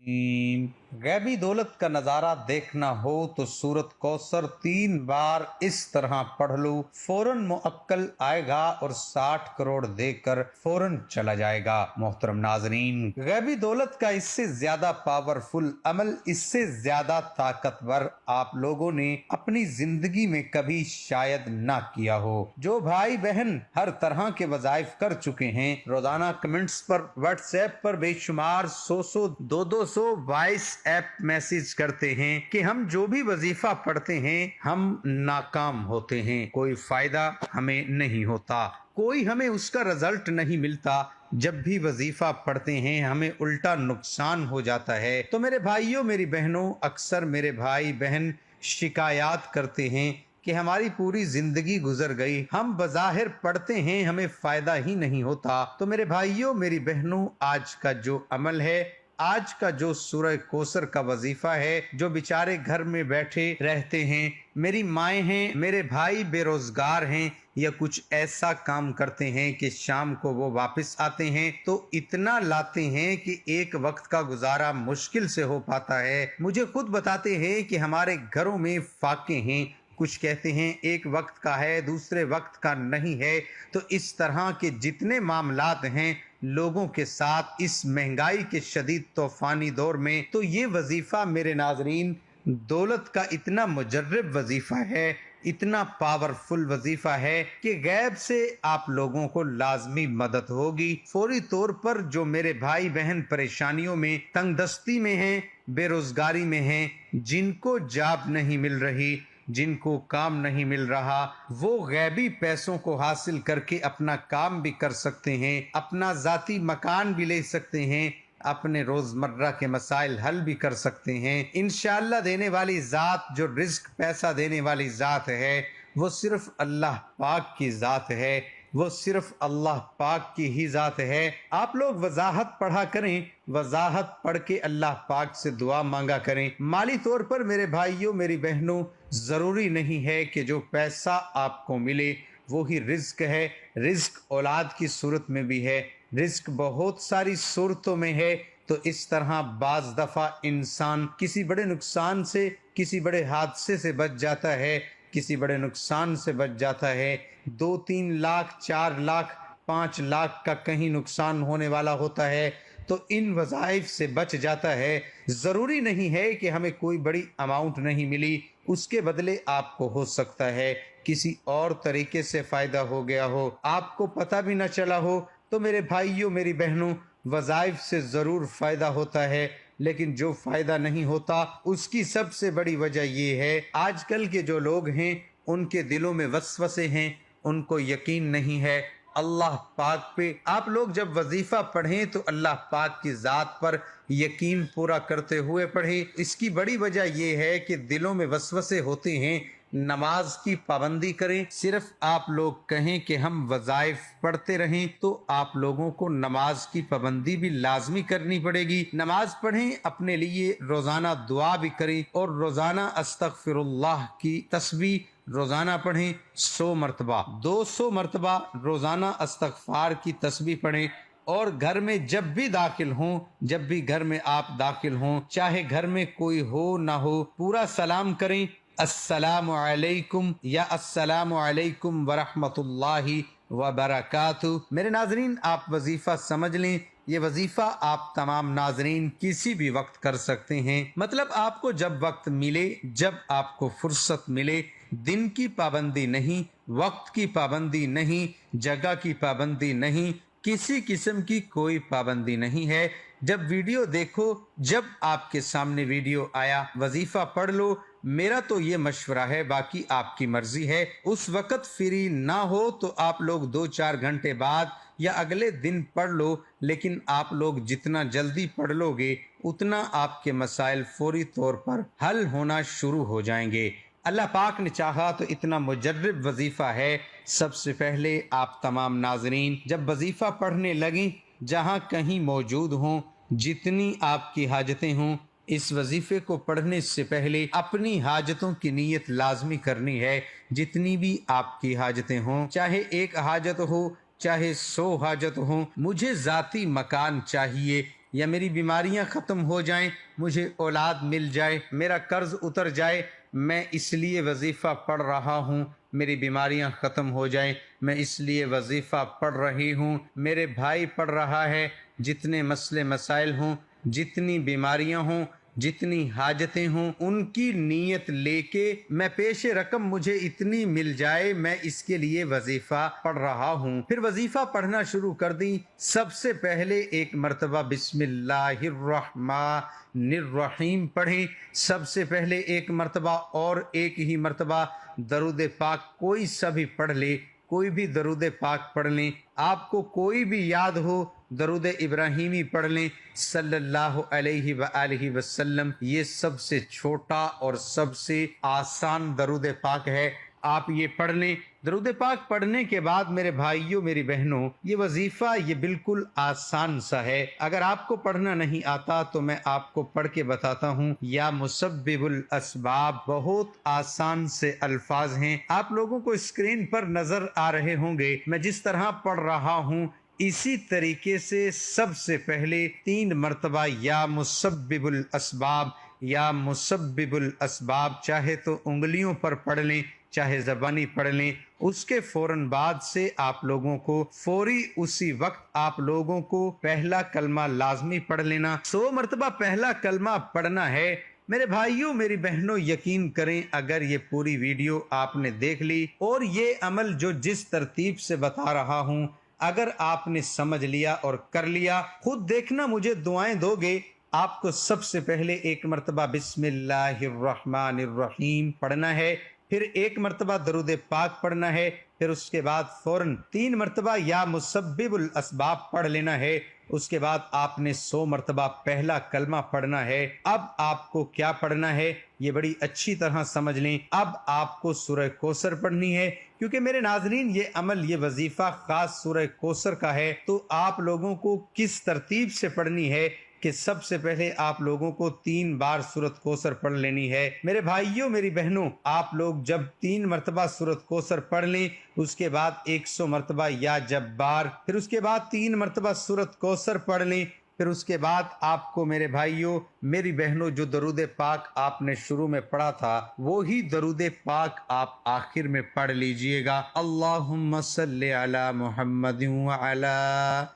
गैबी दौलत का नजारा देखना हो तो सूरत कौसर 3 बार इस तरह पढ़ लो, फौरन मुअक्कल आएगा और 60 करोड़ देकर फौरन चला जाएगा। मोहतरम नाजरीन, गैबी दौलत का इससे ज्यादा पावरफुल अमल, इससे ज्यादा ताकतवर आप लोगों ने अपनी जिंदगी में कभी शायद ना किया हो। जो भाई बहन हर तरह के वज़ाइफ कर चुके हैं, रोजाना कमेंट्स पर व्हाट्सएप पर बेशुमार 100 200 वॉइस ऐप मैसेज करते हैं कि हम जो भी वजीफा पढ़ते हैं हम नाकाम होते हैं, कोई फायदा हमें नहीं होता, कोई हमें उसका रिजल्ट नहीं मिलता, जब भी वजीफा पढ़ते हैं हमें उल्टा नुकसान हो जाता है। तो मेरे भाइयों मेरी बहनों, अक्सर मेरे भाई बहन शिकायत करते हैं कि हमारी पूरी जिंदगी गुजर गई, हम बज़ाहिर पढ़ते हैं हमें फायदा ही नहीं होता। तो मेरे भाइयों मेरी बहनों, आज का जो अमल है, आज का जो सूरह कौसर का वजीफा है, जो बेचारे घर में बैठे रहते हैं, मेरी माएँ हैं, मेरे भाई बेरोजगार हैं या कुछ ऐसा काम करते हैं कि शाम को वो वापस आते हैं तो इतना लाते हैं कि एक वक्त का गुजारा मुश्किल से हो पाता है। मुझे खुद बताते हैं कि हमारे घरों में फाके हैं, कुछ कहते हैं एक वक्त का है दूसरे वक्त का नहीं है। तो इस तरह के जितने मामलात हैं लोगों के साथ इस महंगाई के शदीद तूफानी दौर में, तो ये वजीफा मेरे नाजरीन दौलत का इतना मुजर्रब वजीफा है, इतना पावरफुल वजीफा है कि गैब से आप लोगों को लाजमी मदद होगी। फौरी तौर पर जो मेरे भाई बहन परेशानियों में, तंगदस्ती में हैं, बेरोजगारी में हैं, जिनको जॉब नहीं मिल रही, जिनको काम नहीं मिल रहा, वो गैबी पैसों को हासिल करके अपना काम भी कर सकते हैं, अपना जाती मकान भी ले सकते हैं, अपने रोजमर्रा के मसाइल हल भी कर सकते हैं। इंशाअल्लाह देने वाली जात, जो रिस्क पैसा देने वाली जात है, वो सिर्फ अल्लाह पाक की जात है, वो सिर्फ अल्लाह पाक की ही जात है। आप लोग वजाहत पढ़ा करें, वजाहत पढ़ के अल्लाह पाक से दुआ मांगा करें। माली तौर पर मेरे भाइयों मेरी बहनों, जरूरी नहीं है कि जो पैसा आपको मिले वो ही रिज्क है। रिज्क औलाद की सूरत में भी है, रिज्क बहुत सारी सूरतों में है। तो इस तरह बाज दफा इंसान किसी बड़े नुकसान से, किसी बड़े हादसे से बच जाता है, किसी बड़े नुकसान से बच जाता है। 2-3 लाख, 4 लाख, 5 लाख का कहीं नुकसान होने वाला होता है तो इन वज़ाइफ से बच जाता है। ज़रूरी नहीं है कि हमें कोई बड़ी अमाउंट नहीं मिली, उसके बदले आपको हो सकता है किसी और तरीके से फ़ायदा हो गया हो, आपको पता भी न चला हो। तो मेरे भाइयों मेरी बहनों, वज़ाइफ से ज़रूर फ़ायदा होता है, लेकिन जो फ़ायदा नहीं होता उसकी सबसे बड़ी वजह ये है, आजकल के जो लोग हैं उनके दिलों में वसवसे हैं, उनको यकीन नहीं है अल्लाह पाक पे। आप लोग जब वजीफा पढ़ें तो अल्लाह पाक की ज़ात पर यकीन पूरा करते हुए पढ़ें। इसकी बड़ी वजह यह है कि दिलों में वसवसे होते हैं। नमाज की पाबंदी करें। सिर्फ आप लोग कहें कि हम वज़ाइफ पढ़ते रहें तो आप लोगों को नमाज की पाबंदी भी लाजमी करनी पड़ेगी। नमाज पढ़ें, अपने लिए रोजाना दुआ भी करें और रोजाना अस्तगफिरुल्लाह की तस्बीह रोजाना पढ़ें 100 मरतबा, 200 मरतबा रोजाना अस्तगफार की तस्बीह पढ़ें। और घर में जब भी दाखिल हों, जब भी घर में आप दाखिल हों, चाहे घर में कोई हो ना हो, पूरा सलाम करें, अस्सलामु अलैकुम या अस्सलामु अलैकुम वरहमतुल्लाहि वबरकातुहू। मेरे नाजरीन, आप वजीफा समझ लें, ये वजीफा आप तमाम नाजरीन किसी भी वक्त कर सकते हैं। मतलब आपको जब वक्त मिले, जब आपको फुर्सत मिले, दिन की पाबंदी नहीं, वक्त की पाबंदी नहीं, जगह की पाबंदी नहीं, किसी किस्म की कोई पाबंदी नहीं है। जब वीडियो देखो, जब आपके सामने वीडियो आया, वजीफा पढ़ लो। मेरा तो ये मशवरा है, बाकी आपकी मर्जी है। उस वक्त फ्री ना हो तो आप लोग 2-4 घंटे बाद या अगले दिन पढ़ लो, लेकिन आप लोग जितना जल्दी पढ़ लोगे उतना आपके मसाइल फौरी तौर पर हल होना शुरू हो जाएंगे। अल्लाह पाक ने चाहा तो इतना मुजर्रब वजीफा है। सबसे पहले आप तमाम नाजरीन जब वजीफा पढ़ने लगें, जहां कहीं मौजूद हों, जितनी आपकी हाजतें हों, इस वजीफे को पढ़ने से पहले अपनी हाजतों की नीयत लाजमी करनी है। जितनी भी आपकी हाजतें हों, चाहे एक हाजत हो, चाहे 100 हाजत हो, मुझे जाती मकान चाहिए, یا میری بیماریاں ختم ہو جائیں، مجھے اولاد مل جائے، میرا قرض اتر جائے، میں اس لیے وظیفہ پڑھ رہا ہوں، میری بیماریاں ختم ہو جائیں، میں اس لیے وظیفہ پڑھ رہی ہوں، میرے بھائی پڑھ رہا ہے، جتنے مسئلے مسائل ہوں، جتنی بیماریاں ہوں، جتنی حاجتیں ہوں، ان کی نیت لے کے میں پیش رقم مجھے اتنی مل جائے، میں اس کے لیے وظیفہ پڑھ رہا ہوں۔ پھر وظیفہ پڑھنا شروع کر دی۔ سب سے پہلے ایک مرتبہ بسم اللہ الرحمن الرحیم پڑھیں، سب سے پہلے ایک مرتبہ، اور ایک ہی مرتبہ درود پاک کوئی سا بھی پڑھ لے، کوئی بھی درود پاک پڑھ لیں، آپ کو کوئی بھی یاد ہو، درود ابراہیمی پڑھ لیں صلی اللہ علیہ وآلہ وسلم۔ یہ سب سے چھوٹا اور سب سے آسان درود پاک ہے، آپ یہ پڑھ لیں۔ درود پاک پڑھنے کے بعد میرے بھائیوں میری بہنوں، یہ وظیفہ یہ بالکل آسان سا ہے۔ اگر آپ کو پڑھنا نہیں آتا تو میں آپ کو پڑھ کے بتاتا ہوں۔ یا مسبب الاسباب، بہت آسان سے الفاظ ہیں، آپ لوگوں کو اسکرین پر نظر آ رہے ہوں گے۔ میں جس طرح پڑھ رہا ہوں اسی طریقے سے سب سے پہلے 3 مرتبہ یا مسبب الاسباب، یا مسبب الاسباب، چاہے تو انگلیوں پر پڑھ لیں چاہے زبانی پڑھ لیں۔ اس کے فوراً بعد سے آپ لوگوں کو فوری اسی وقت آپ لوگوں کو پہلا کلمہ لازمی پڑھ لینا۔ 100 مرتبہ پہلا کلمہ پڑھنا ہے۔ میرے بھائیوں میری بہنوں، یقین کریں اگر یہ پوری ویڈیو آپ نے دیکھ لی اور یہ عمل جو جس ترتیب سے بتا رہا ہوں اگر آپ نے سمجھ لیا اور کر لیا، خود دیکھنا مجھے دعائیں دو گے۔ آپ کو سب سے پہلے ایک مرتبہ بسم اللہ الرحمن الرحیم پڑھنا ہے، پھر ایک مرتبہ درود پاک پڑھنا ہے، پھر اس کے بعد فوراً 3 مرتبہ یا مسبب الاسباب پڑھ لینا ہے۔ اس کے بعد آپ نے 100 مرتبہ پہلا کلمہ پڑھنا ہے۔ اب آپ کو کیا پڑھنا ہے یہ بڑی اچھی طرح سمجھ لیں۔ اب آپ کو سورہ کوثر پڑھنی ہے، کیونکہ میرے ناظرین یہ عمل یہ وظیفہ خاص سورہ کوثر کا ہے، تو آپ لوگوں کو کس ترتیب سے پڑھنی ہے کہ سب سے پہلے آپ لوگوں کو 3 بار سورۃ کوثر پڑھ لینی ہے۔ میرے بھائیوں میری بہنوں، آپ لوگ جب 3 مرتبہ سورۃ کوثر پڑھ لیں، اس کے بعد 100 مرتبہ یا جبار، پھر اس کے بعد 3 مرتبہ سورۃ کوثر پڑھ لیں، پھر اس کے بعد آپ کو میرے بھائیوں میری بہنوں جو درود پاک آپ نے شروع میں پڑھا تھا وہی درود پاک آپ آخر میں پڑھ لیجئے گا۔ اللہم صلی علی محمد وعلی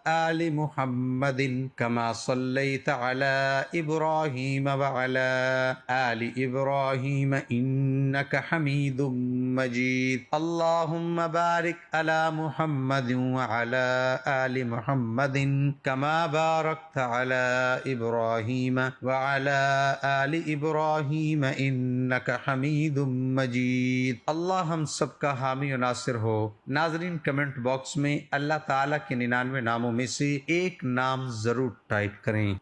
آل محمد کما صلیت علی ابراہیم وعلی آل ابراہیم انک حمید مجید۔ اللہم بارک علی محمد وعلی آل محمد کما بارکت على ابراہیم وعلى آل ابراہیم انک حمید مجید۔ اللہ ہم سب کا حامی و ناصر ہو۔ ناظرین کمنٹ باکس میں اللہ تعالیٰ کے 99 ناموں میں سے ایک نام ضرور ٹائپ کریں۔